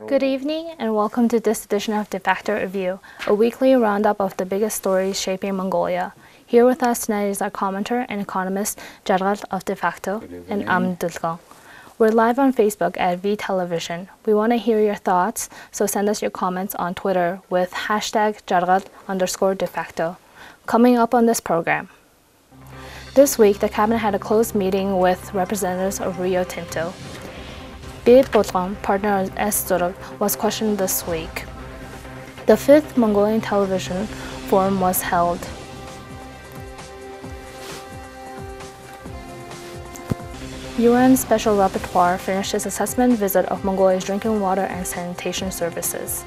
Good evening and welcome to this edition of Defacto Review, a weekly roundup of the biggest stories shaping Mongolia. Here with us tonight is our commentator and economist, Jargal of Defacto, and Dulkan. We're live on Facebook at V Television. We want to hear your thoughts, so send us your comments on Twitter with hashtag Jargal_Defacto. Coming up on this program. This week, the cabinet had a closed meeting with representatives of Rio Tinto. Bid Botlam, partner of ZORIG'S, was questioned this week. The 5th Mongolian Television Forum was held. UN Special Rapporteur finished his assessment visit of Mongolia's drinking water and sanitation services.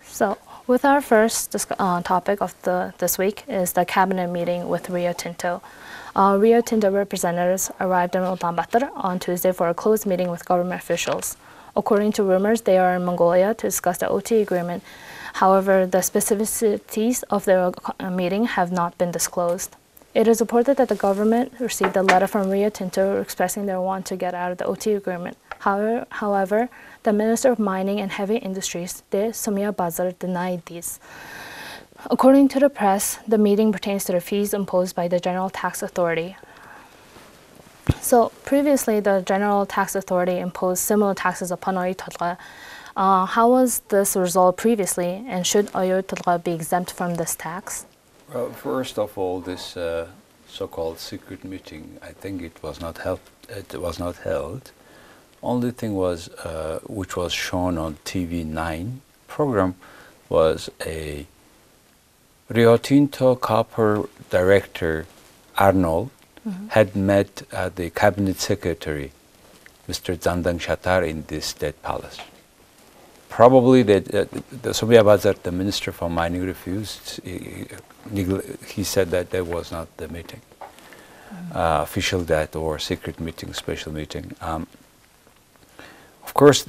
So, with our first topic of this week is the cabinet meeting with Rio Tinto. Rio Tinto representatives arrived in Ulaanbaatar on Tuesday for a closed meeting with government officials. According to rumors, they are in Mongolia to discuss the OT agreement. However, the specificities of their meeting have not been disclosed. It is reported that the government received a letter from Rio Tinto expressing their want to get out of the OT agreement. However, the Minister of Mining and Heavy Industries, De Sumia Bazar, denied these. According to the press, the meeting pertains to the fees imposed by the General Tax Authority. So previously, the General Tax Authority imposed similar taxes upon Oyo Tulga. How was this resolved previously, and should Oyo Tulga be exempt from this tax? Well, first of all, this so-called secret meeting, I think it was not held. Only thing was, which was shown on TV9 program, was a Rio Tinto Copper Director Arnold had met the Cabinet Secretary, Mr. Zandang Shatar, in this State Palace. Probably the Sobia Bazar, the Minister for Mining, refused. He said that there was not the meeting, official that or secret meeting, special meeting. Of course,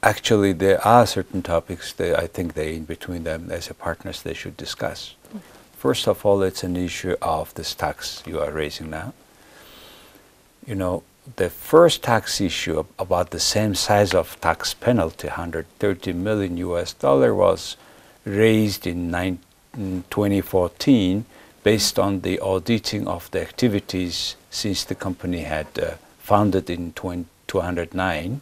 actually, there are certain topics that I think in between them as a partners they should discuss. First of all, it's an issue of this tax you are raising now. You know, the first tax issue about the same size of tax penalty, $130 million was raised in 2014 based on the auditing of the activities since the company had founded in 2009.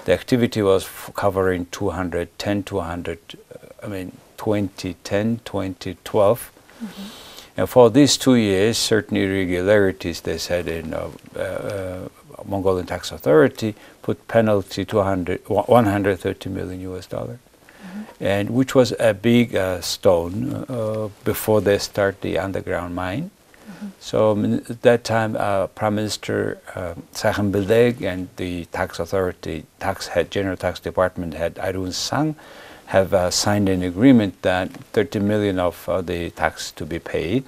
The activity was covering 2010, 2012. And for these 2 years, certain irregularities, they said in Mongolian Tax Authority, put penalty $130 million, and which was a big stone before they start the underground mine. So at that time, Prime Minister Sakhan Bildeg and the Tax Authority, General Tax Department head Arun Sang have signed an agreement that 30 million of the tax to be paid.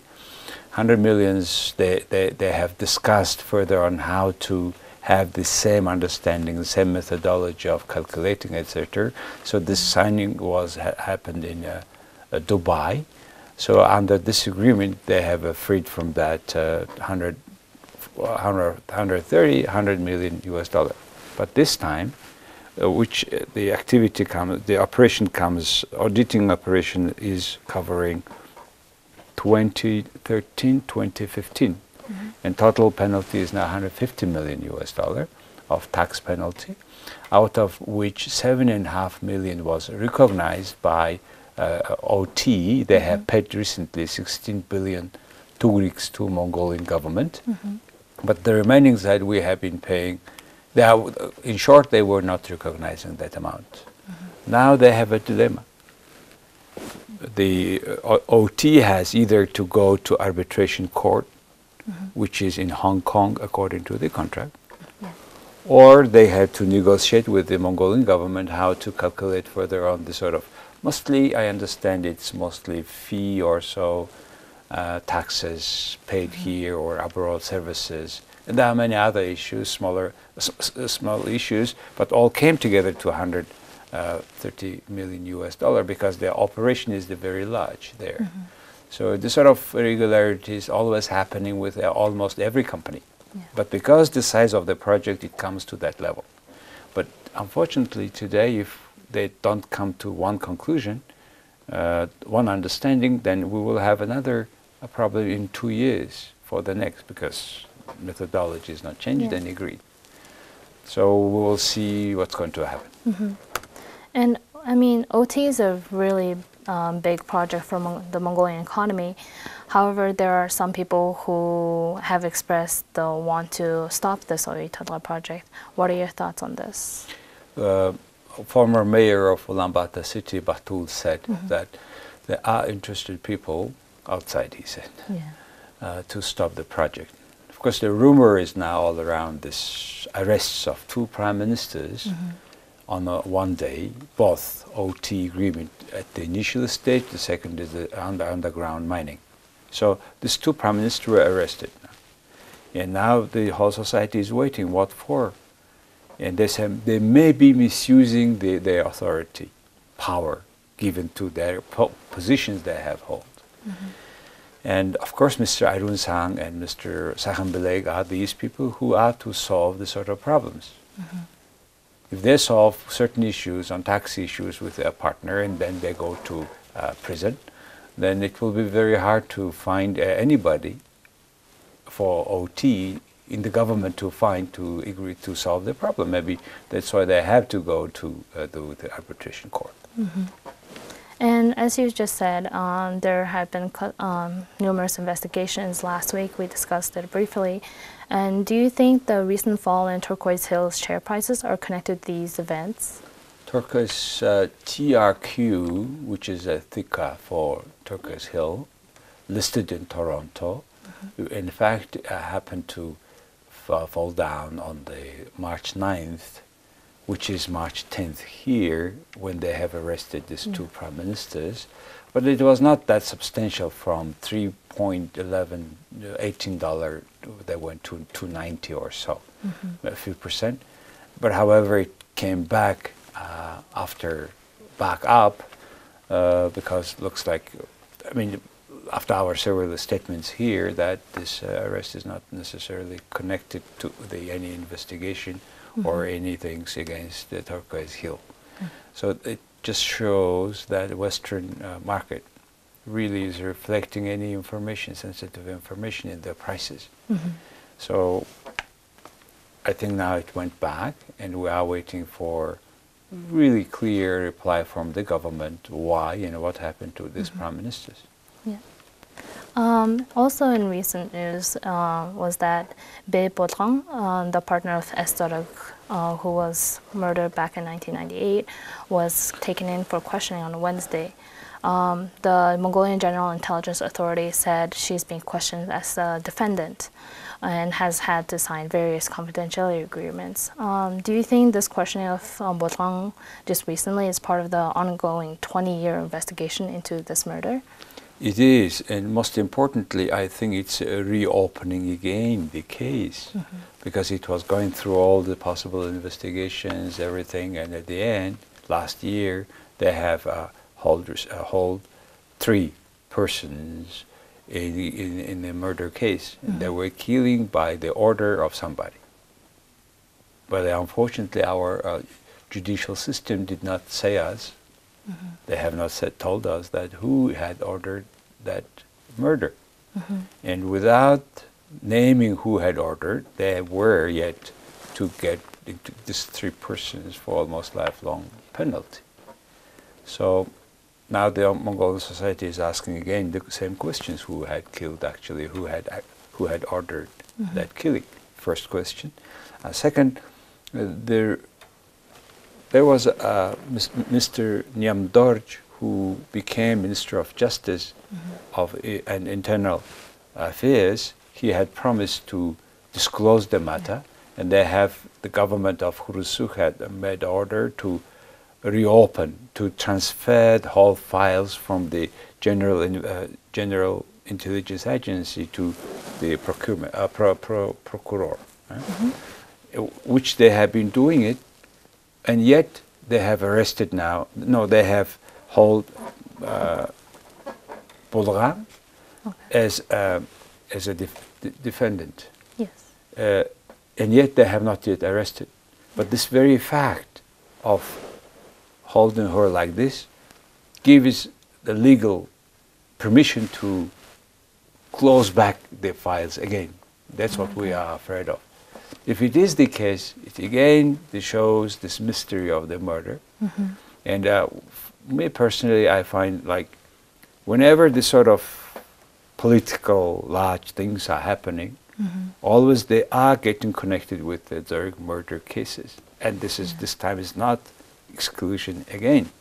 100 millions they have discussed further on how to have the same understanding, the same methodology of calculating, etc. So this signing happened in Dubai. So under this agreement, they have freed from that 100 million US dollar. But this time, which the activity comes, the operation comes, auditing operation is covering 2013, 2015. And total penalty is now 150 million US dollar of tax penalty, out of which 7.5 million was recognized by OT. They have paid recently 16 billion ZORIG'S to Mongolian government. But the remaining side we have been paying, in short, they were not recognizing that amount. Now they have a dilemma. The OT has either to go to arbitration court, which is in Hong Kong according to the contract, or they had to negotiate with the Mongolian government how to calculate further on the sort of, mostly I understand it's mostly fee or so, taxes paid here or abroad services. And there are many other issues, small issues, but all came together to 130 million US dollar because their operation is very large there. So this sort of irregularity is always happening with almost every company. But because the size of the project, it comes to that level. But unfortunately today, if they don't come to one conclusion, one understanding, then we will have another probably in 2 years for the next, because methodology is not changed and agreed. So we will see what's going to happen. And I mean, OT is a really big project for the Mongolian economy. However, there are some people who have expressed the want to stop this Oitala project. What are your thoughts on this? Former mayor of Ulaanbaatar city, Batul, said that there are interested people outside, he said, to stop the project. Of course, the rumor is now all around this arrests of 2 prime ministers on one day, both OT agreement at the initial stage, the second is the underground mining. So these 2 prime ministers were arrested now. And now the whole society is waiting, what for? And they say they may be misusing their authority, power given to their positions they have held. And of course, Mr. Arun Sang and Mr. Sakhan Beleg are these people who are to solve the sort of problems. If they solve certain issues on tax issues with their partner and then they go to prison, then it will be very hard to find anybody for OT in the government to find to agree to solve the problem. Maybe that's why they have to go to the arbitration court. And as you just said, there have been numerous investigations last week. We discussed it briefly. And do you think the recent fall in Turquoise Hill's share prices are connected to these events? Turquoise TRQ, which is a ticker for Turquoise Hill, listed in Toronto, in fact happened to fall down on the March 9th, which is March 10th here, when they have arrested these 2 prime ministers. But it was not that substantial. From $3.11, $18, they went to $2.90 or so, a few percent. But however, it came back back up, because it looks like, I mean, after our several statements here, that this arrest is not necessarily connected to any investigation or anything against the Turquoise Hill. So it just shows that the Western market really is reflecting any information, sensitive information, in their prices. So I think now it went back, and we are waiting for really clear reply from the government why and what happened to these prime ministers. Also in recent news was that Bae Bodrang, the partner of ZORIG'S, who was murdered back in 1998, was taken in for questioning on Wednesday. The Mongolian General Intelligence Authority said she's being questioned as a defendant and has had to sign various confidentiality agreements. Do you think this questioning of Bodrang just recently is part of the ongoing 20-year investigation into this murder? It is, and most importantly, I think it's reopening again the case, because it was going through all the possible investigations, everything, and at the end, last year, they have hold 3 persons in a murder case, and they were killing by the order of somebody. But unfortunately, our judicial system did not say us. They have not told us that who had ordered that murder. And without naming who had ordered, they were yet to get into these 3 persons for almost lifelong penalty. So now the Mongolian society is asking again the same questions: who had killed actually, who had ordered that killing? First question. Second, there was Mr. Nyam Dorj, who became Minister of Justice and Internal Affairs. He had promised to disclose the matter, and the government of Khurusuk had made order to reopen, to transfer the whole files from the General Intelligence Agency to the Procureur, which they have been doing it. And yet they have arrested now. No, they have held Bodrang as a defendant. Yes. And yet they have not yet arrested. But this very fact of holding her like this gives the legal permission to close back the files again. That's what we are afraid of. If it is the case, it again shows this mystery of the murder. And me personally, I find like whenever this sort of political large things are happening, always they are getting connected with the ZORIG murder cases. And this time is not exclusion again.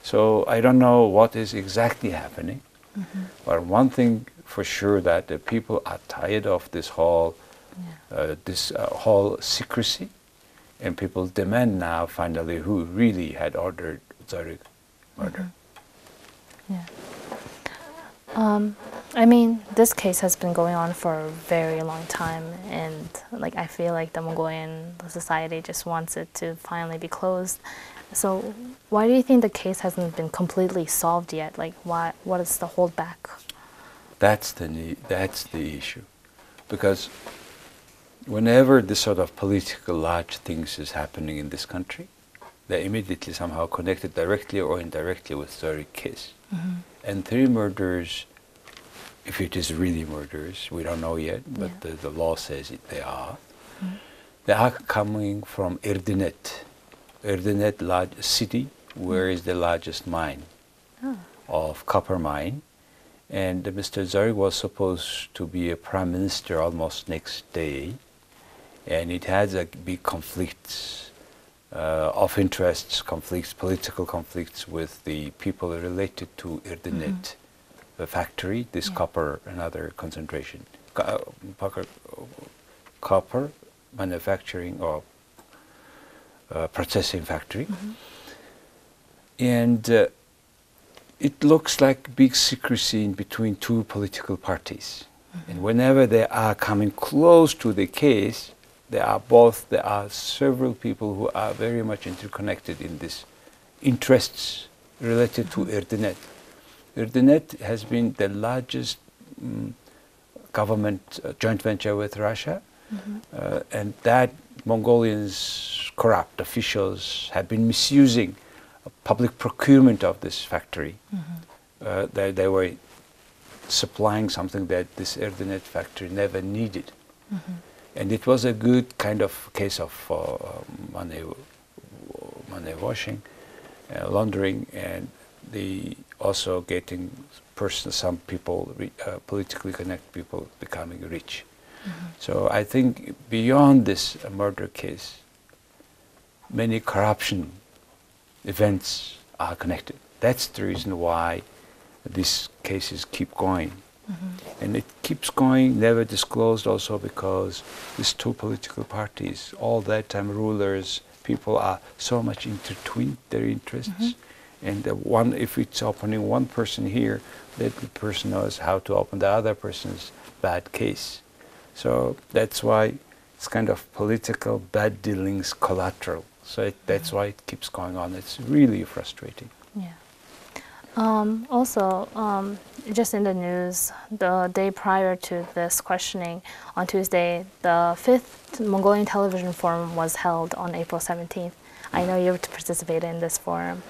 So I don't know what is exactly happening. But one thing for sure that the people are tired of this whole whole secrecy, and people demand now finally who really had ordered ZORIG murder. Yeah. I mean, this case has been going on for a very long time, and like I feel like the Mongolian society just wants it to finally be closed. So, why do you think the case hasn't been completely solved yet? Like, why? What is the holdback? That's the issue, because whenever this sort of political large things is happening in this country, they're immediately somehow connected directly or indirectly with ZORIG case. And 3 murders, if it is really murders, we don't know yet, but the law says they are. They are coming from Erdenet. Erdenet, large city, where is the largest mine of copper mine. And Mr. ZORIG was supposed to be a prime minister almost next day. And it has a big conflicts of interests, political conflicts with the people related to Erdenet, the factory, this copper and other concentration, copper manufacturing or processing factory. And it looks like big secrecy in between 2 political parties. And whenever they are coming close to the case, there are several people who are very much interconnected in this interests related to Erdenet. Erdenet has been the largest government joint venture with Russia, and that Mongolians, corrupt officials, have been misusing public procurement of this factory. They were supplying something that this Erdenet factory never needed. And it was a good kind of case of money washing, laundering, and also getting some people, politically connected people, becoming rich. So I think beyond this murder case, many corruption events are connected. That's the reason why these cases keep going. And it keeps going, never disclosed also because these 2 political parties, all that time rulers, people are so much intertwined, their interests. And if it's opening one person here, that the person knows how to open the other person's bad case. So that's why it's kind of political bad dealings collateral. So that's why it keeps going on. It's really frustrating. Yeah. Also, just in the news, the day prior to this questioning, on Tuesday, the 5th Mongolian Television Forum was held on April 17th. I know you participated in this forum.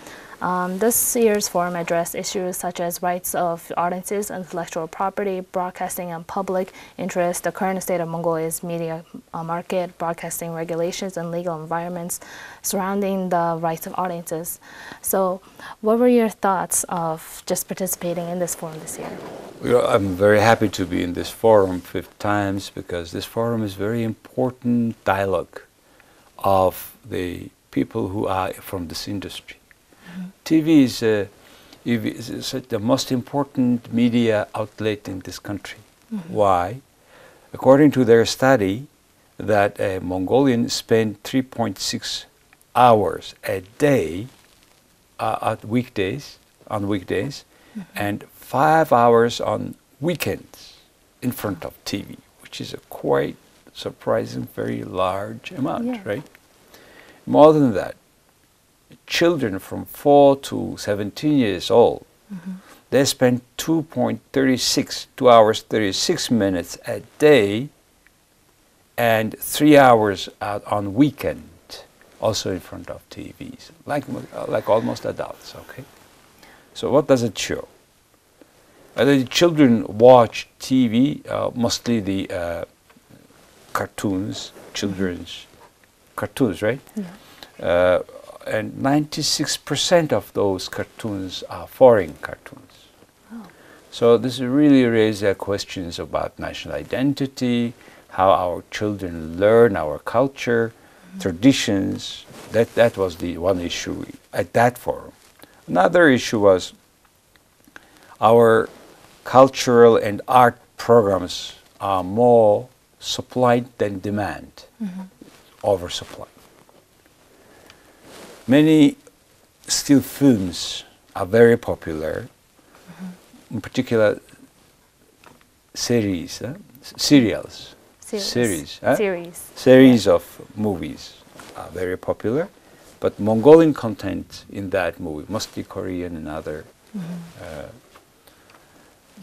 This year's forum addressed issues such as rights of audiences, intellectual property, broadcasting and public interest, the current state of Mongolia's media market, broadcasting regulations, and legal environments surrounding the rights of audiences. So what were your thoughts of just participating in this forum this year? Well, I'm very happy to be in this forum 5 times because this forum is very important dialogue of the people who are from this industry. TV is the most important media outlet in this country. Why? According to their study, that a Mongolian spend 3.6 hours a day on weekdays, and 5 hours on weekends in front of TV, which is a quite surprising, very large amount, right? More than that, children from 4 to 17 years old, they spend 2 hours 36 minutes a day and 3 hours out on weekend also in front of TVs, like almost adults, okay? So what does it show? The children watch TV, mostly the cartoons, children's cartoons, right? Yeah. And 96% of those cartoons are foreign cartoons. Oh. So this really raises questions about national identity, how our children learn our culture, traditions. That was the one issue at that forum. Another issue was our cultural and art programs are more supply than demand, oversupply. Many still films are very popular, in particular series of movies are very popular, but Mongolian content in that movie, mostly Korean and other.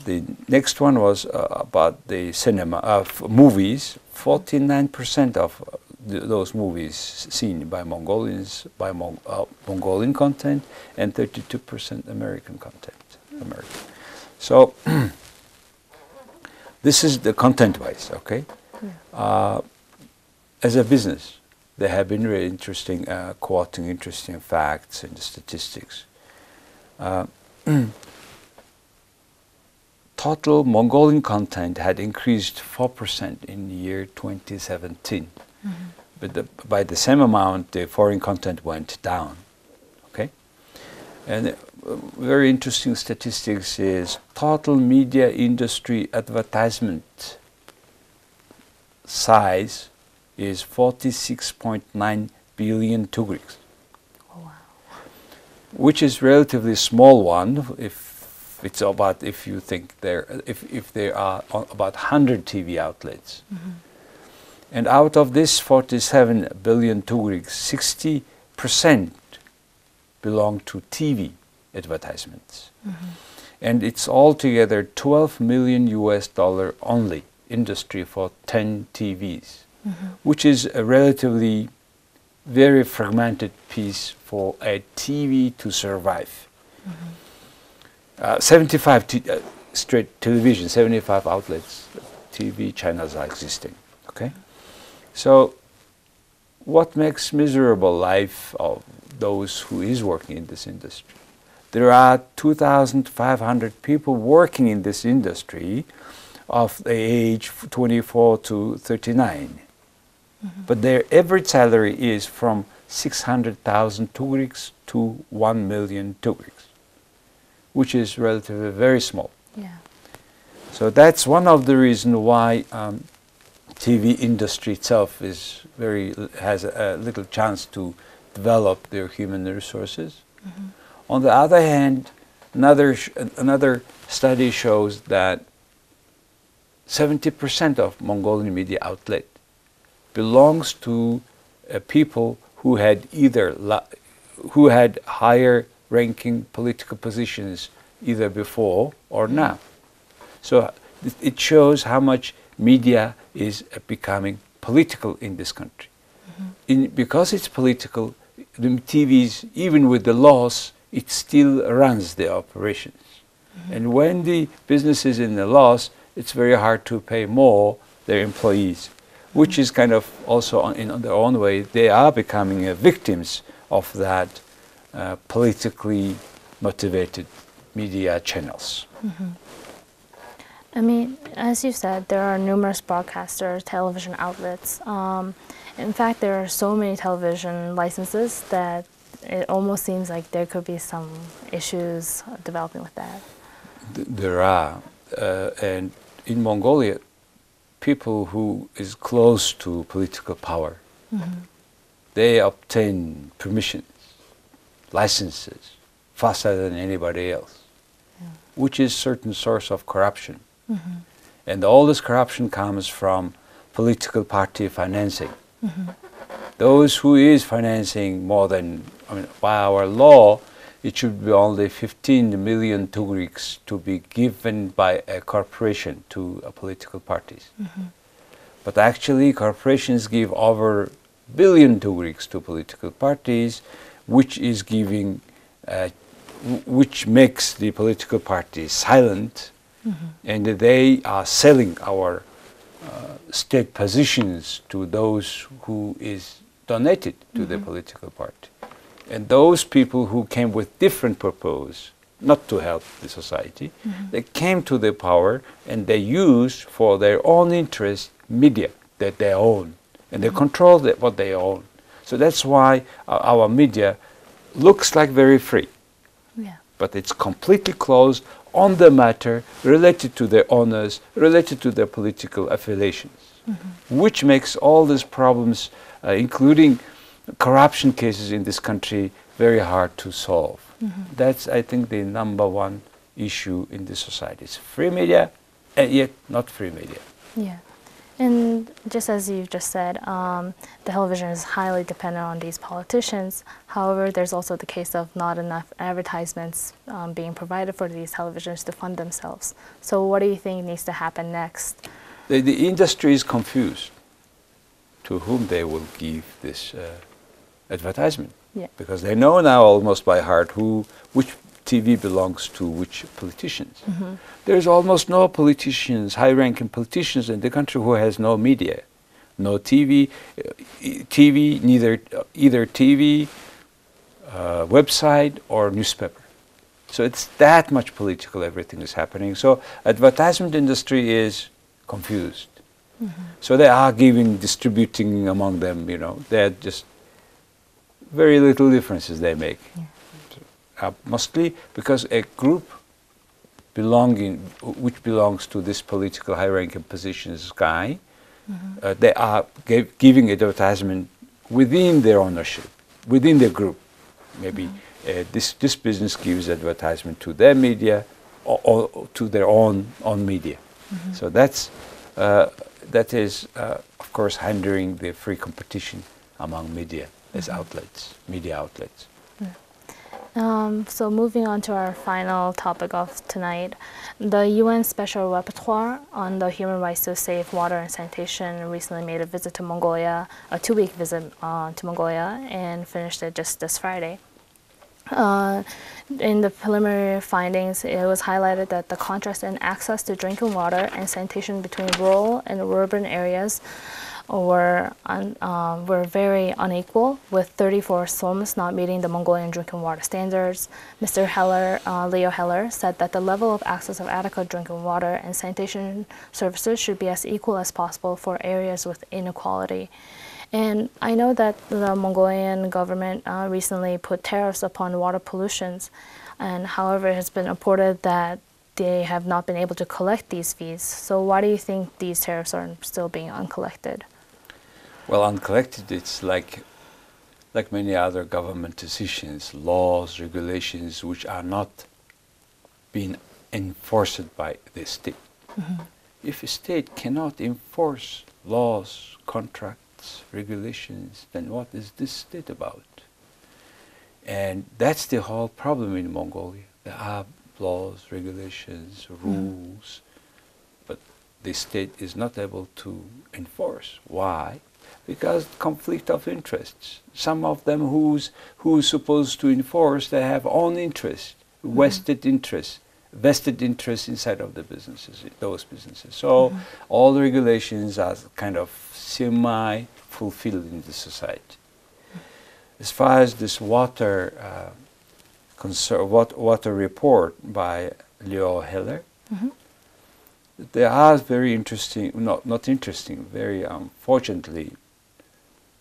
The next one was about the cinema movies. 49% of those movies seen by Mongolians, by Mongolian content, and 32% American content. So this is the content-wise, okay? Yeah. As a business, they have been really interesting, quoting interesting facts and statistics. Total Mongolian content had increased 4% in the year 2017. But by the same amount, the foreign content went down. Okay? And very interesting statistics is total media industry advertisement size is 46.9 billion tugriks. Oh, wow. Which is relatively small one if you think if there are about 100 TV outlets. And out of this 47 billion tugriks, 60% belong to TV advertisements. And it's altogether $12 million only industry for 10 TVs, which is a relatively very fragmented piece for a TV to survive. 75 straight television, 75 outlets, TV channels are existing. Okay, so what makes miserable life of those who is working in this industry? There are 2,500 people working in this industry of the age 24 to 39. But their average salary is from 600,000 tugriks to 1 million tugriks, which is relatively very small. Yeah. So that's one of the reasons why TV industry itself has a little chance to develop their human resources. On the other hand, another study shows that 70% of Mongolian media outlet belongs to people who had who had higher ranking political positions either before or now. So it shows how much media is becoming political in this country. Because it's political, the TVs, even with the loss, it still runs the operations. And when the business is in the loss, it's very hard to pay more their employees, which is kind of also in their own way, they are becoming victims of that politically motivated media channels. I mean, as you said, there are numerous broadcasters, television outlets. In fact, there are so many television licenses that it almost seems like there could be some issues developing with that. There are. And in Mongolia, people who is close to political power, they obtain permissions, licenses, faster than anybody else, which is certain source of corruption. And all this corruption comes from political party financing. Those who is financing more than, by our law, it should be only 15 million tugriks to be given by a corporation to political parties. But actually, corporations give over billion TOEICs to political parties, which is giving, which makes the political parties silent, and they are selling our state positions to those who is donated to the political party. And those people who came with different purpose, not to help the society, they came to the power and they used for their own interest media that they own, and they control what they own. So that's why our media looks like very free, but it's completely closed on the matter related to their owners, related to their political affiliations, which makes all these problems, including corruption cases in this country, very hard to solve. That's, I think, the number one issue in this society. It's free media, and yet not free media. Yeah. And just as you just said, the television is highly dependent on these politicians. However, there's also the case of not enough advertisements being provided for these televisions to fund themselves. So what do you think needs to happen next? The industry is confused to whom they will give this advertisement. Because they know now almost by heart which TV belongs to which politicians. There's almost no politicians, high-ranking politicians in the country who has no media, no TV, neither either TV, website or newspaper. So it's that much political everything is happening. So advertisement industry is confused. So they are distributing among them, they're just very little differences they make. Mostly because a group which belongs to this political high-ranking positions guy, they are giving advertisement within their ownership, within their group. Maybe this business gives advertisement to their media or to their own media. So that is, of course, hindering the free competition among media as outlets, media outlets. So moving on to our final topic of tonight, the UN Special Rapporteur on the human rights to safe water and sanitation recently made a visit to Mongolia, a 2-week visit to Mongolia, and finished it just this Friday. In the preliminary findings, it was highlighted that the contrast in access to drinking water and sanitation between rural and urban areas were very unequal, with 34 slums not meeting the Mongolian drinking water standards. Mr. Heller, Leo Heller, said that the level of access of adequate drinking water and sanitation services should be as equal as possible for areas with inequality. And I know that the Mongolian government recently put tariffs upon water pollutions, and however it has been reported that they have not been able to collect these fees. So why do you think these tariffs are still being uncollected? Well, uncollected, it's like many other government decisions, laws, regulations, which are not being enforced by the state. If a state cannot enforce laws, contracts, regulations, then what is this state about? And that's the whole problem in Mongolia. There are laws, regulations, rules, but the state is not able to enforce. Why? Because conflict of interests. Some of them who's supposed to enforce, they have own interest, vested interest inside of the businesses, those businesses. So all the regulations are kind of semi-fulfilled in the society. As far as this water report by Leo Heller, there are very interesting, not interesting, very unfortunately,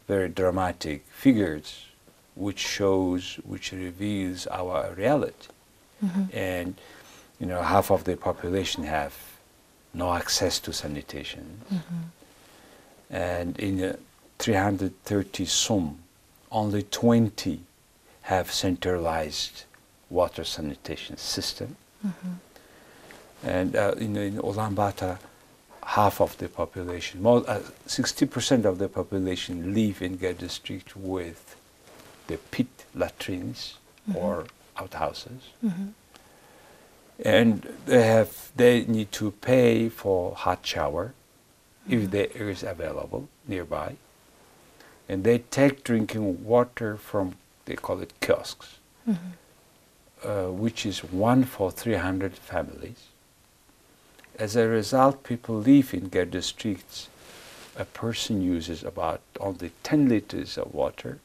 very dramatic figures which reveals our reality. And half of the population have no access to sanitation. And in 330 sum, only 20 have centralized water sanitation system. And in Ulaanbaatar, half of the population, 60% of the population live in Gare district with the pit latrines or outhouses. And they need to pay for hot shower if there is available nearby. and they take drinking water from, they call it kiosks, which is 1 for 300 families. As a result, people live in Gerde streets. A person uses about only 10 liters of water.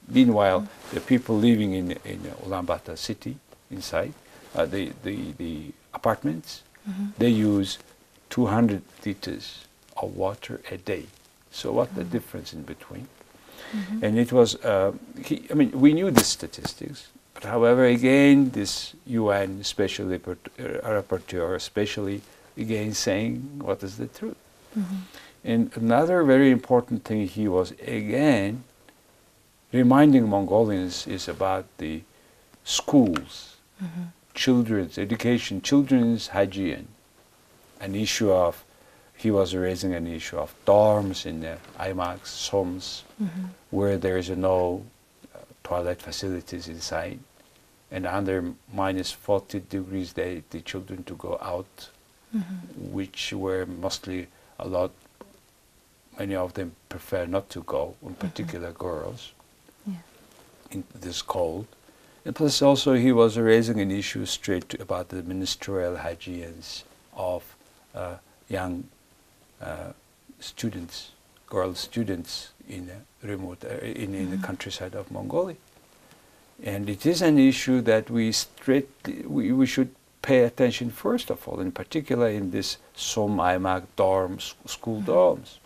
Meanwhile, the people living in Ulaanbaatar city, inside the apartments, they use 200 liters of water a day. So what the difference in between? And it was, I mean, we knew the statistics, but however, again, this UN special rapporteur, especially, again saying what is the truth. And another very important thing he was, again, reminding Mongolians is about the schools, children's education, children's hygiene, an issue of, he was raising an issue of dorms in the IMAX, SOMs, where there is no toilet facilities inside, and under minus 40 degrees, the children to go out, which were mostly many of them prefer not to go, in particular girls, in this cold. And plus also he was raising an issue straight about the ministerial hygienes of young students, girl students in a remote, in the countryside of Mongolia. And it is an issue that we should pay attention first of all, in particular in this SOM, IMAC dorms, school dorms.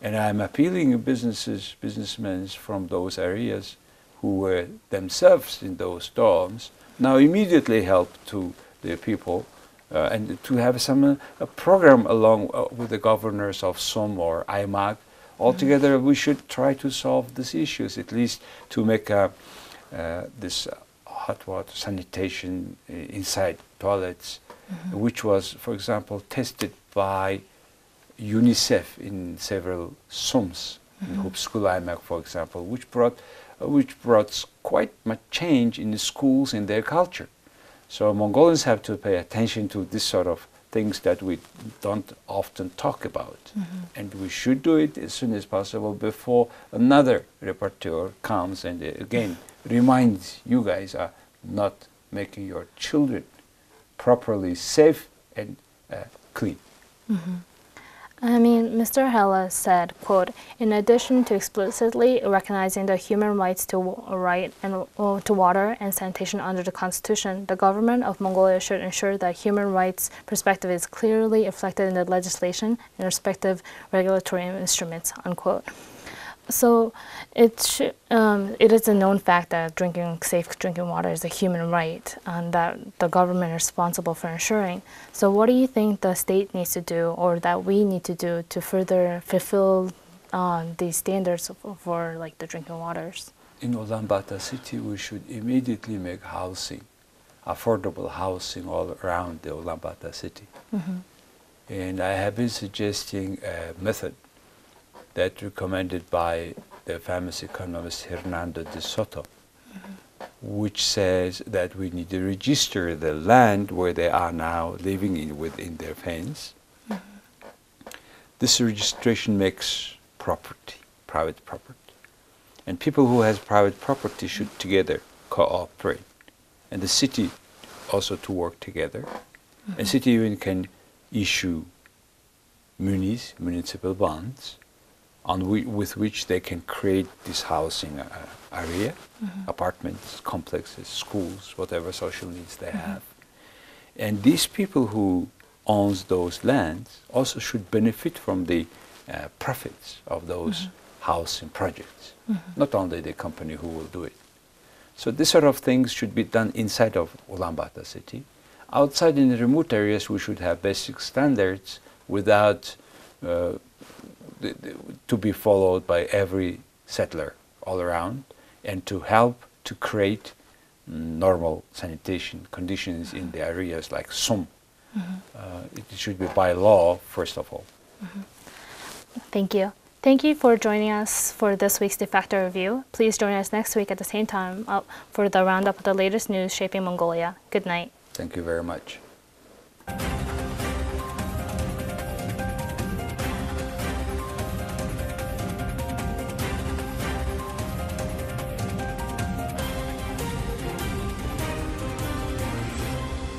And I'm appealing businessmen from those areas who were themselves in those dorms, now immediately help to the people and to have a program along with the governors of SOM or IMAC. Altogether, we should try to solve these issues, at least to make this hot water sanitation inside toilets, which was, for example, tested by UNICEF in several SOMs, in Hope School IMAC, for example, which brought quite much change in the schools in their culture. So Mongolians have to pay attention to this sort of things that we don't often talk about. And we should do it as soon as possible before another rapporteur comes and again reminds you guys are not making your children properly safe and clean. I mean, Mr. Hella said, quote, "In addition to explicitly recognizing the human rights to to water and sanitation under the Constitution, the government of Mongolia should ensure that human rights perspective is clearly reflected in the legislation and respective regulatory instruments," unquote. So it is a known fact that safe drinking water is a human right and that the government is responsible for ensuring. So what do you think the state needs to do or that we need to do to further fulfill these standards for like the drinking waters? In Ulaanbaatar city, we should immediately make housing, affordable housing all around the Ulaanbaatar city. And I have been suggesting a method that recommended by the famous economist Hernando de Soto, which says that we need to register the land where they are now living within their fence. This registration makes property, private property. And people who have private property should together cooperate. And the city also to work together. And city even can issue municipal bonds with which they can create this housing area, apartments, complexes, schools, whatever social needs they have. And these people who owns those lands also should benefit from the profits of those housing projects, not only the company who will do it. So this sort of things should be done inside of Ulaanbaatar city. Outside in the remote areas, we should have basic standards without to be followed by every settler all around, and to help to create normal sanitation conditions in the areas like SOM. It should be by law, first of all. Thank you. Thank you for joining us for this week's Defacto Review. Please join us next week at the same time for the roundup of the latest news shaping Mongolia. Good night. Thank you very much.